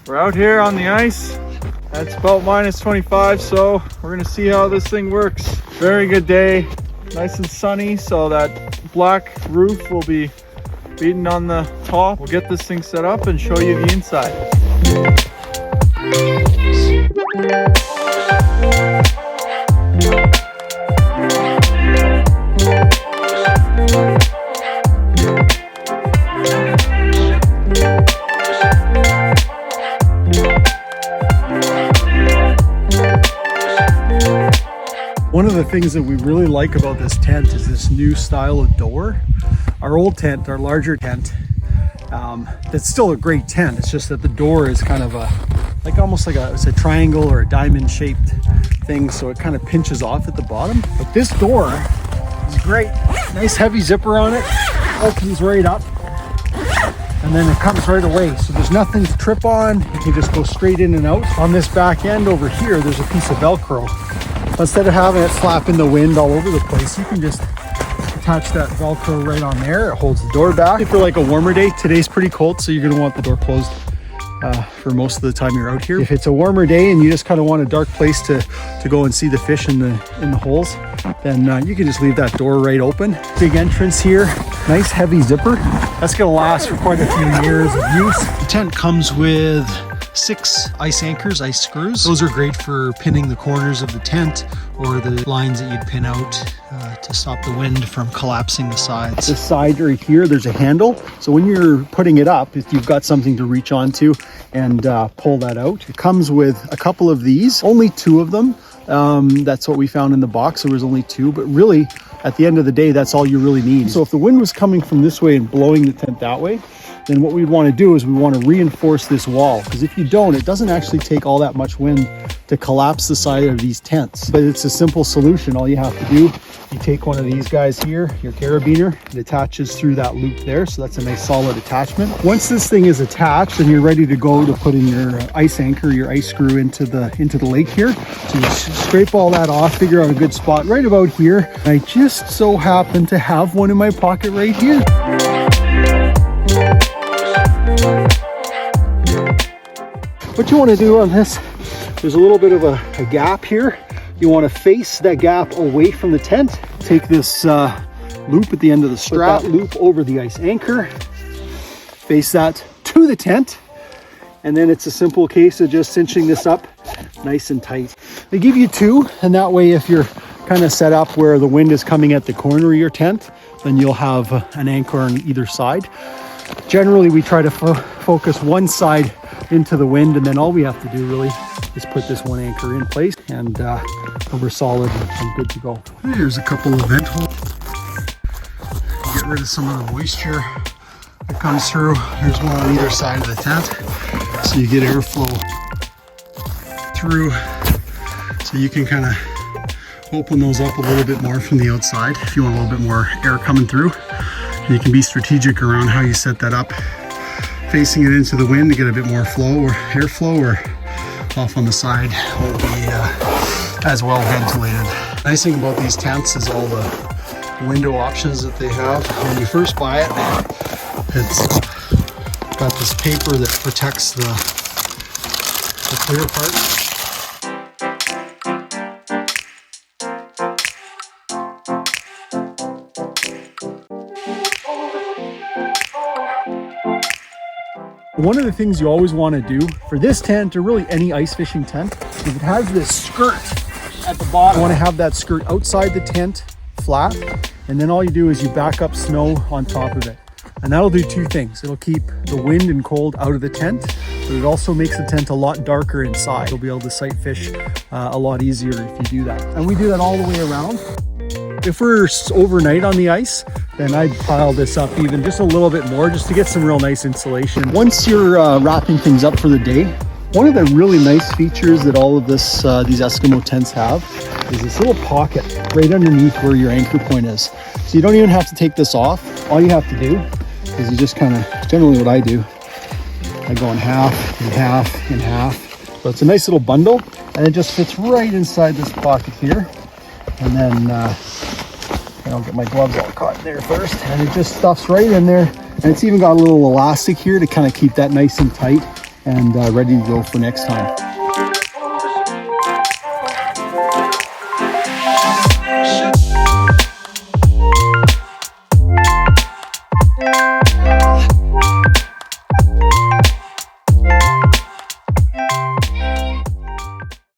We're out here on the ice. It's about -25, so we're gonna see how this thing works. Very good day, nice and sunny, so that black roof will be beaten on the top. We'll get this thing set up and show you the inside. One of the things that we really like about this tent is this new style of door. Our old tent, our larger tent, that's still a great tent. It's just that the door is kind of almost like it's a triangle or a diamond shaped thing. So it kind of pinches off at the bottom. But this door is great. Nice heavy zipper on it, opens right up. And then it comes right away. So there's nothing to trip on. You can just go straight in and out. On this back end over here, there's a piece of Velcro. Instead of having it flap in the wind all over the place, you can just attach that Velcro right on there. It holds the door back. For like a warmer day, today's pretty cold, so you're gonna want the door closed for most of the time you're out here. If it's a warmer day and you just kind of want a dark place to go and see the fish in the holes, then you can just leave that door right open. Big entrance here, nice heavy zipper. That's gonna last for quite a few years of use. The tent comes with 6 ice anchors, ice screws. Those are great for pinning the corners of the tent or the lines that you'd pin out to stop the wind from collapsing the sides. This side right here, there's a handle. So when you're putting it up, if you've got something to reach onto and pull that out. It comes with a couple of these, only 2 of them. That's what we found in the box. There was only 2, but really at the end of the day, that's all you really need. So if the wind was coming from this way and blowing the tent that way, then what we'd want to do is we want to reinforce this wall, because if you don't, it doesn't actually take all that much wind to collapse the side of these tents. But it's a simple solution. All you have to do, you take one of these guys here, your carabiner, it attaches through that loop there, so that's a nice solid attachment. Once this thing is attached and you're ready to go to put in your ice anchor, your ice screw into the lake here, so you scrape all that off, figure out a good spot right about here. I just so happen to have one in my pocket right here. What you want to do on this, there's a little bit of a gap here. You want to face that gap away from the tent. Take this loop at the end of the strap, put that loop over the ice anchor, face that to the tent, and then it's a simple case of just cinching this up nice and tight. They give you 2, and that way if you're kind of set up where the wind is coming at the corner of your tent, then you'll have an anchor on either side. Generally, we try to focus one side into the wind, and then all we have to do really is put this one anchor in place, and we're solid and good to go. Here's a couple of vent holes. Get rid of some of the moisture that comes through. There's one on either side of the tent, so you get airflow through, so you can kind of open those up a little bit more from the outside if you want a little bit more air coming through. You can be strategic around how you set that up, facing it into the wind to get a bit more flow or airflow, or off on the side will be as well ventilated. Nice thing about these tents is all the window options that they have. When you first buy it, it's got this paper that protects the clear part. One of the things you always want to do for this tent, or really any ice fishing tent, is it has this skirt at the bottom. You want to have that skirt outside the tent, flat, and then all you do is you back up snow on top of it. And that'll do 2 things. It'll keep the wind and cold out of the tent, but it also makes the tent a lot darker inside. You'll be able to sight fish a lot easier if you do that. And we do that all the way around. If we're overnight on the ice, then I'd pile this up even just a little bit more just to get some real nice insulation. Once you're wrapping things up for the day, one of the really nice features that all of these Eskimo tents have is this little pocket right underneath where your anchor point is. So you don't even have to take this off. All you have to do is you just kind of, generally what I do, I go in half and half and half, So it's a nice little bundle, and it just fits right inside this pocket here. And then I'll get my gloves all caught in there first, and it just stuffs right in there. And it's even got a little elastic here to kind of keep that nice and tight and ready to go for next time.